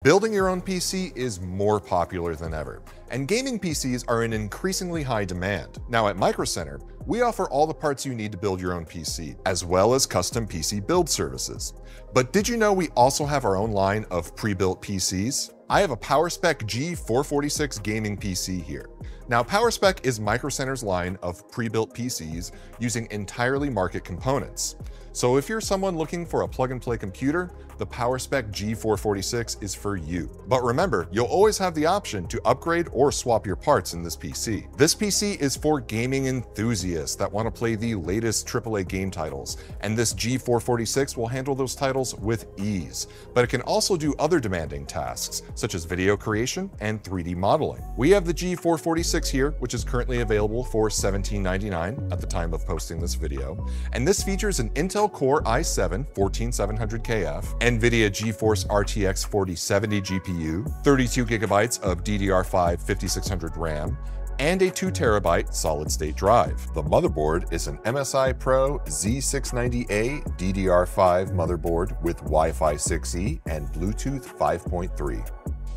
Building your own PC is more popular than ever, and gaming PCs are in increasingly high demand. Now at MicroCenter, we offer all the parts you need to build your own PC, as well as custom PC build services. But did you know we also have our own line of pre-built PCs? I have a PowerSpec G446 Gaming PC here. Now, PowerSpec is MicroCenter's line of pre-built PCs using entirely market components. So if you're someone looking for a plug-and-play computer, the PowerSpec G446 is for you. But remember, you'll always have the option to upgrade or swap your parts in this PC. This PC is for gaming enthusiasts that want to play the latest AAA game titles, and this G446 will handle those titles with ease. But it can also do other demanding tasks, such as video creation and 3D modeling. We have the G446 here, which is currently available for $17.99 at the time of posting this video, and this features an Intel Core i7-14700KF, NVIDIA GeForce RTX 4070 GPU, 32 gigabytes of DDR5 5600 RAM, and a 2 terabyte solid-state drive. The motherboard is an MSI Pro Z690A DDR5 motherboard with Wi-Fi 6E and Bluetooth 5.3.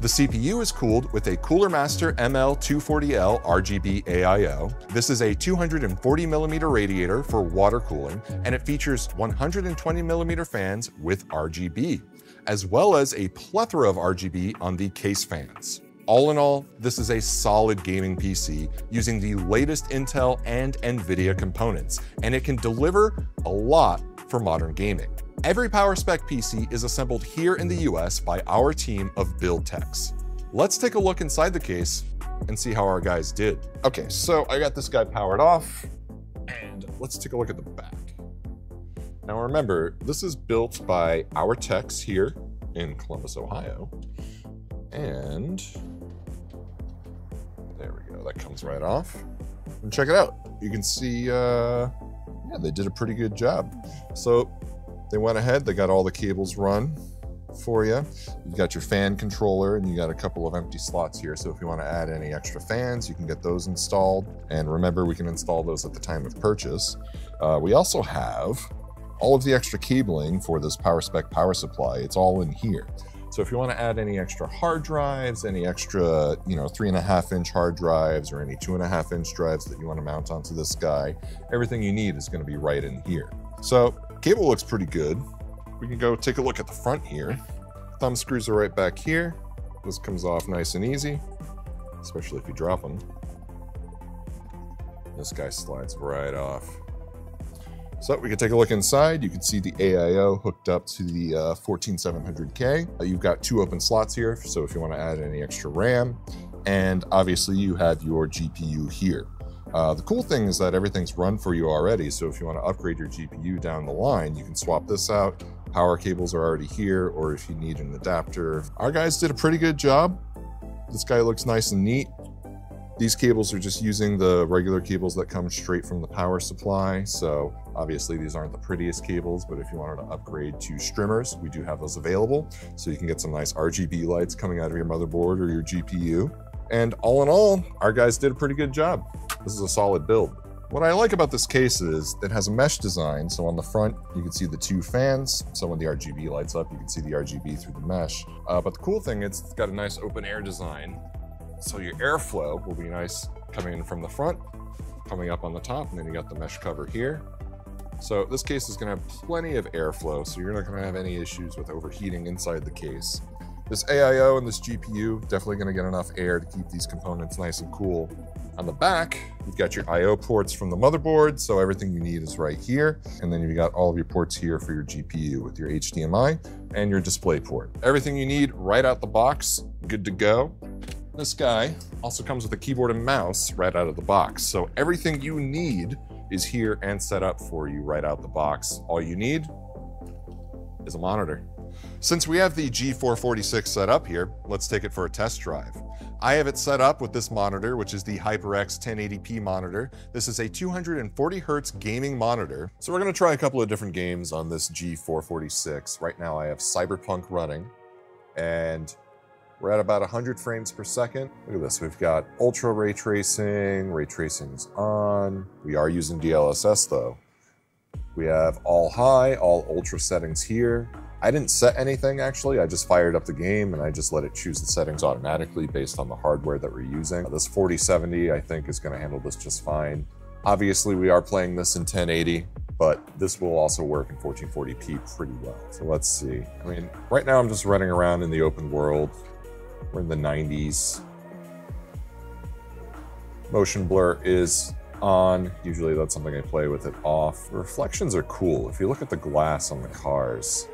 The CPU is cooled with a Cooler Master ML240L RGB AIO. This is a 240mm radiator for water cooling, and it features 120mm fans with RGB, as well as a plethora of RGB on the case fans. All in all, this is a solid gaming PC using the latest Intel and NVIDIA components, and it can deliver a lot for modern gaming. Every PowerSpec PC is assembled here in the US by our team of build techs. Let's take a look inside the case and see how our guys did. Okay, so I got this guy powered off, and let's take a look at the back. Now remember, this is built by our techs here in Columbus, Ohio. And there we go, that comes right off. And check it out. You can see, yeah, they did a pretty good job. So they went ahead, they got all the cables run for you. You've got your fan controller, and you got a couple of empty slots here. So if you want to add any extra fans, you can get those installed. And remember, we can install those at the time of purchase. We also have all of the extra cabling for this PowerSpec power supply. It's all in here. So if you want to add any extra hard drives, any extra, 3.5-inch hard drives, or any 2.5-inch drives that you want to mount onto this guy, everything you need is going to be right in here. So cable looks pretty good. We can go take a look at the front here. Thumb screws are right back here. This comes off nice and easy, especially if you drop them. This guy slides right off. So we can take a look inside. You can see the AIO hooked up to the 14700K. You've got 2 open slots here, so if you want to add any extra RAM, and obviously you have your GPU here. The cool thing is that everything's run for you already, so if you want to upgrade your GPU down the line, you can swap this out. Power cables are already here, or if you need an adapter. Our guys did a pretty good job. This guy looks nice and neat. These cables are just using the regular cables that come straight from the power supply, so obviously these aren't the prettiest cables, but if you wanted to upgrade to streamers, we do have those available, so you can get some nice RGB lights coming out of your motherboard or your GPU. And all in all, our guys did a pretty good job. This is a solid build. What I like about this case is it has a mesh design, so on the front you can see the 2 fans, so when the RGB lights up you can see the RGB through the mesh. But the cool thing is it's got a nice open air design, so your airflow will be nice coming in from the front, coming up on the top, and then you got the mesh cover here. So this case is going to have plenty of airflow, so you're not going to have any issues with overheating inside the case. This AIO and this GPU definitely going to get enough air to keep these components nice and cool. On the back, you've got your I/O ports from the motherboard, so everything you need is right here. And then you've got all of your ports here for your GPU with your HDMI and your display port. Everything you need right out the box, good to go. This guy also comes with a keyboard and mouse right out of the box, so everything you need is here and set up for you right out the box. All you need is a monitor. Since we have the G446 set up here, let's take it for a test drive. I have it set up with this monitor, which is the HyperX 1080p monitor. This is a 240Hz gaming monitor. So we're gonna try a couple of different games on this G446. Right now I have Cyberpunk running, and we're at about 100 frames per second. Look at this, we've got ultra ray tracing's on. We are using DLSS though. We have all high, all ultra settings here. I didn't set anything actually, I just fired up the game and I just let it choose the settings automatically based on the hardware that we're using. This 4070 I think is going to handle this just fine. Obviously we are playing this in 1080, but this will also work in 1440p pretty well. So let's see. I mean, right now I'm just running around in the open world. We're in the 90s. Motion blur is on. Usually that's something I play with it off. The reflections are cool. If you look at the glass on the cars,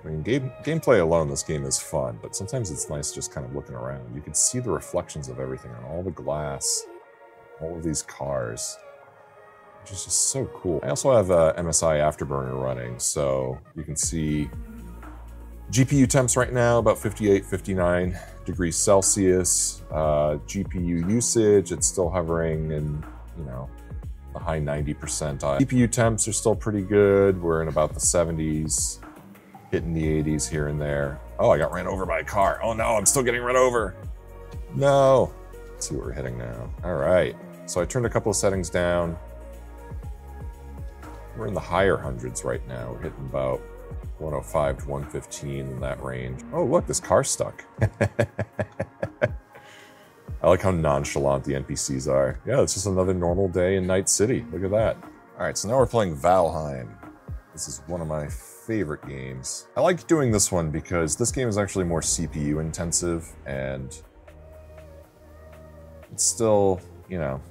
I mean, gameplay alone, this game is fun, but sometimes it's nice just kind of looking around. You can see the reflections of everything on all the glass, all of these cars, which is just so cool. I also have MSI Afterburner running, so you can see GPU temps right now, about 58, 59 degrees Celsius. GPU usage, it's still hovering in, you know, the high 90 percentile. CPU temps are still pretty good. We're in about the 70s. Hitting the 80s here and there. Oh, I got ran over by a car. Oh no, I'm still getting run over. No. Let's see what we're hitting now. All right. So I turned a couple of settings down. We're in the higher hundreds right now. We're hitting about 105 to 115 in that range. Oh, look, this car's stuck. I like how nonchalant the NPCs are. Yeah, it's just another normal day in Night City. Look at that. All right, so now we're playing Valheim. This is one of my favorite games. I like doing this one because this game is actually more CPU intensive and it's still, you know,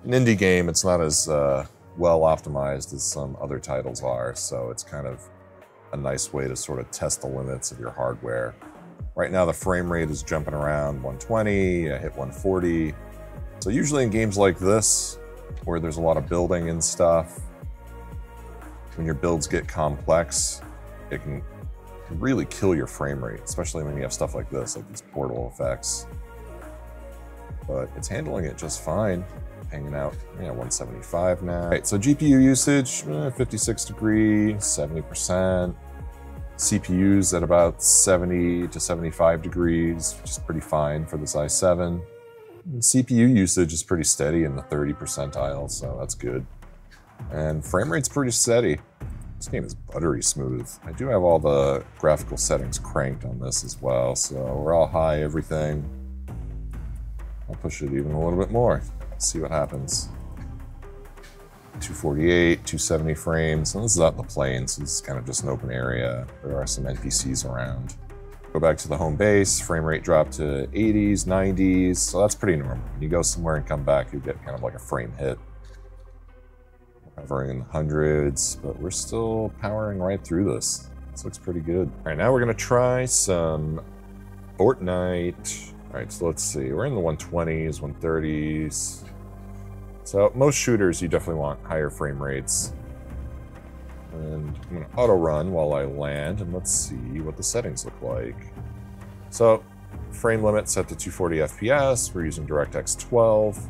an indie game. It's not as well optimized as some other titles are, so it's kind of a nice way to sort of test the limits of your hardware. Right now the frame rate is jumping around 120, I hit 140. So usually in games like this, where there's a lot of building and stuff, when your builds get complex, it can really kill your frame rate, especially when you have stuff like this, like these portal effects. But it's handling it just fine. Hanging out, 175 now. All right, so GPU usage, 56 degrees, 70%. CPU's at about 70 to 75 degrees, which is pretty fine for this i7. And CPU usage is pretty steady in the 30 percentile, so that's good. And frame rate's pretty steady. This game is buttery smooth. I do have all the graphical settings cranked on this as well, so we're all high everything. I'll push it even a little bit more. See what happens. 248, 270 frames. And this is out in the plains, so this is kind of just an open area. There are some NPCs around. Go back to the home base, frame rate dropped to 80s, 90s, so that's pretty normal. When you go somewhere and come back, you get kind of like a frame hit. Hovering in the hundreds, but we're still powering right through this. This looks pretty good. All right, now we're gonna try some Fortnite. All right, so let's see. We're in the 120s, 130s. So most shooters, you definitely want higher frame rates. And I'm gonna auto run while I land, and let's see what the settings look like. So frame limit set to 240 FPS. We're using DirectX 12.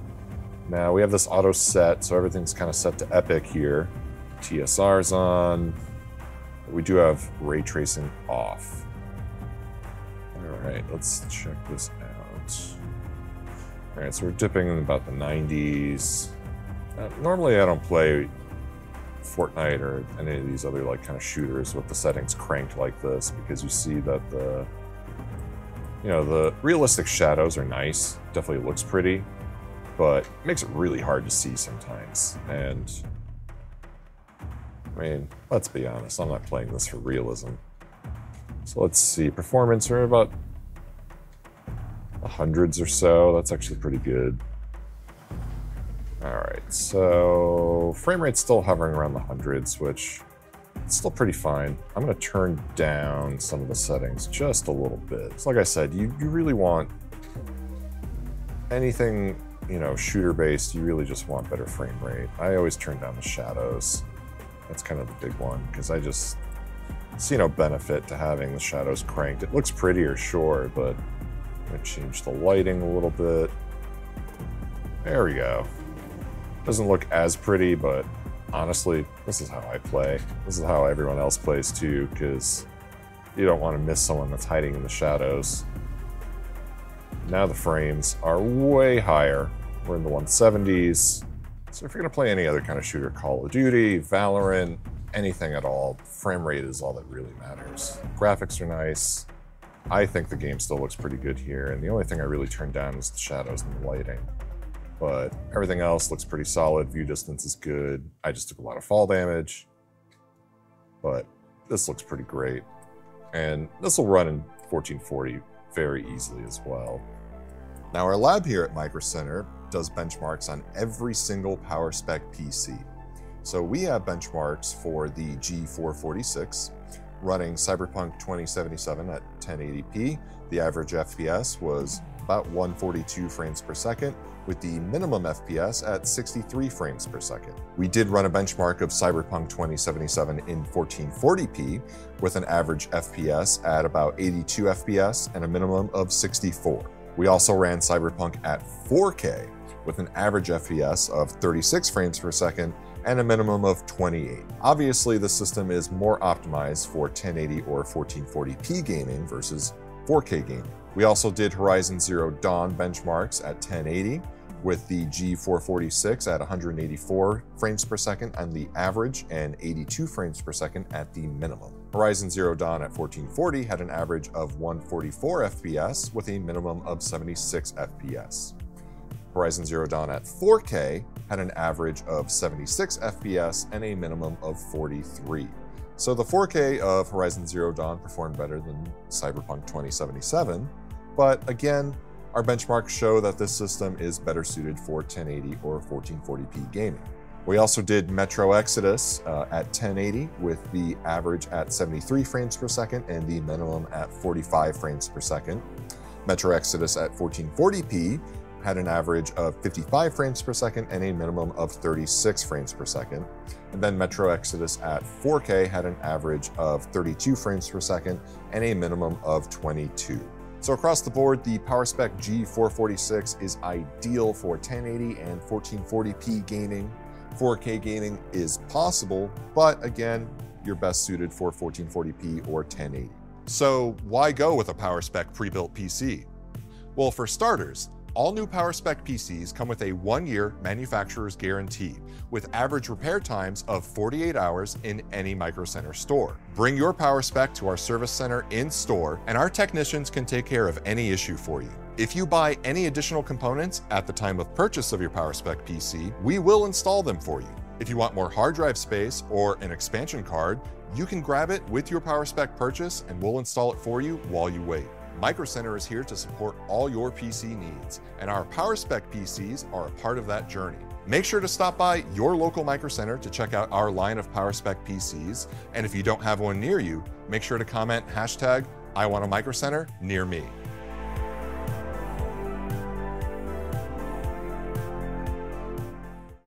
Now we have this auto set, so everything's kind of set to epic here. TSR's on. But we do have ray tracing off. All right, let's check this out. All right, so we're dipping in about the 90s. Normally I don't play Fortnite or any of these other like kind of shooters with the settings cranked like this, because you see that the realistic shadows are nice. Definitely looks pretty, but it makes it really hard to see sometimes. And I mean, let's be honest, I'm not playing this for realism. So let's see, performance, we're about the hundreds or so. That's actually pretty good. All right, so frame rate's still hovering around the hundreds, which is still pretty fine. I'm gonna turn down some of the settings just a little bit. So like I said, you really want anything, shooter-based, you really just want better frame rate. I always turn down the shadows. That's kind of the big one, because I just see no benefit to having the shadows cranked. It looks prettier, sure, but I'm gonna change the lighting a little bit. There we go. Doesn't look as pretty, but honestly, this is how I play. This is how everyone else plays too, because you don't want to miss someone that's hiding in the shadows. Now the frames are way higher. We're in the 170s. So if you're gonna play any other kind of shooter, Call of Duty, Valorant, anything at all. Frame rate is all that really matters. Graphics are nice. I think the game still looks pretty good here, and the only thing I really turned down is the shadows and the lighting. But everything else looks pretty solid. View distance is good. I just took a lot of fall damage, but this looks pretty great. And this will run in 1440 very easily as well. Now, our lab here at MicroCenter does benchmarks on every single PowerSpec PC. So we have benchmarks for the G446 running Cyberpunk 2077 at 1080p. The average FPS was about 142 frames per second, with the minimum FPS at 63 frames per second. We did run a benchmark of Cyberpunk 2077 in 1440p with an average FPS at about 82 FPS and a minimum of 64. We also ran Cyberpunk at 4K with an average FPS of 36 frames per second and a minimum of 28. Obviously, the system is more optimized for 1080 or 1440p gaming versus 4K gaming. We also did Horizon Zero Dawn benchmarks at 1080 with the G446 at 184 frames per second on the average and 82 frames per second at the minimum. Horizon Zero Dawn at 1440 had an average of 144 FPS with a minimum of 76 FPS. Horizon Zero Dawn at 4K had an average of 76 FPS and a minimum of 43. So the 4K of Horizon Zero Dawn performed better than Cyberpunk 2077, but again, our benchmarks show that this system is better suited for 1080 or 1440p gaming. We also did Metro Exodus at 1080 with the average at 73 frames per second and the minimum at 45 frames per second. Metro Exodus at 1440p had an average of 55 frames per second and a minimum of 36 frames per second. And then Metro Exodus at 4K had an average of 32 frames per second and a minimum of 22. So across the board, the PowerSpec G446 is ideal for 1080 and 1440p gaming. 4K gaming is possible, but again, you're best suited for 1440p or 1080. So why go with a PowerSpec pre-built PC? Well, for starters, all new PowerSpec PCs come with a 1-year manufacturer's guarantee, with average repair times of 48 hours in any MicroCenter store. Bring your PowerSpec to our service center in store, and our technicians can take care of any issue for you. If you buy any additional components at the time of purchase of your PowerSpec PC, we will install them for you. If you want more hard drive space or an expansion card, you can grab it with your PowerSpec purchase and we'll install it for you while you wait. MicroCenter is here to support all your PC needs, and our PowerSpec PCs are a part of that journey. Make sure to stop by your local MicroCenter to check out our line of PowerSpec PCs, and if you don't have one near you, make sure to comment #IWantAMicroCenter near me.